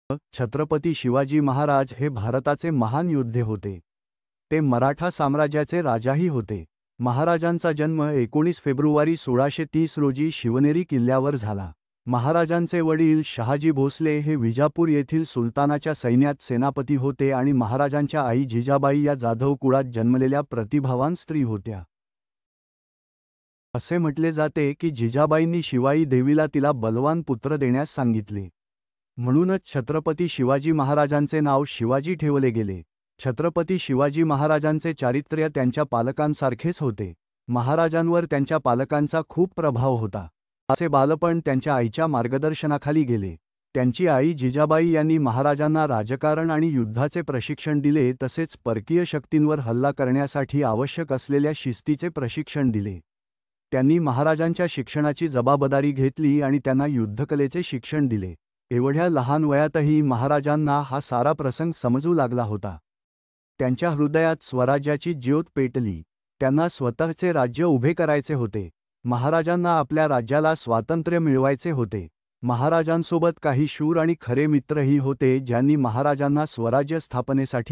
छत्रपती शिवाजी महाराज हे भारताचे महान योद्धे होते। ते मराठा साम्राज्याचे राजाही होते। महाराजांचा जन्म 19 फेब्रुवारी 1630 रोजी शिवनेरी किल्ल्यावर झाला। महाराजांचे वडील शहाजी भोसले हे विजापूर येथील सुलतानाच्या सैन्यात सेनापती होते आणि महाराजांच्या आई जिजाबाई या जाधव कुळात जन्मलेल्या प्रतिभावान स्त्री होत्या। असे म्हटले जाते की जिजाबाईंनी शिवाई देवीला तिला बलवान पुत्र देण्यास सांगितले, म्हणूनच छत्रपती शिवाजी महाराजांचे नाव शिवाजी ठेवले गेले। छत्रपती शिवाजी महाराजांचे चारित्र्य त्यांच्या पालकांसारखेच होते। महाराजांवर त्यांच्या पालकांचा खूप प्रभाव होता। असे बालपण त्यांच्या आईच्या मार्गदर्शनाखाली गेले। त्यांची आई जिजाबाई यांनी महाराजांना राजकारण आणि युद्धाचे प्रशिक्षण दिले, तसेच परकीय शक्तींवर हल्ला करण्यासाठी आवश्यक असलेल्या शिस्तीचे प्रशिक्षण दिले। त्यांनी महाराजांच्या शिक्षणाची जबाबदारी घेतली आणि त्यांना युद्धकलेचे शिक्षण दिले। एवढ्या लहान वयातही महाराजांना हा सारा प्रसंग समजू लागला होता। त्यांच्या हृदयात स्वराज्याची ज्योत पेटली। त्यांना स्वतःचे राज्य उभे करायचे होते। महाराजांना आपल्या राज्याला स्वातंत्र्य मिळवायचे होते। महाराजांसोबत काही शूर आणि खरे मित्रही होते, ज्यांनी महाराजांना स्वराज्य स्थापनेसाठी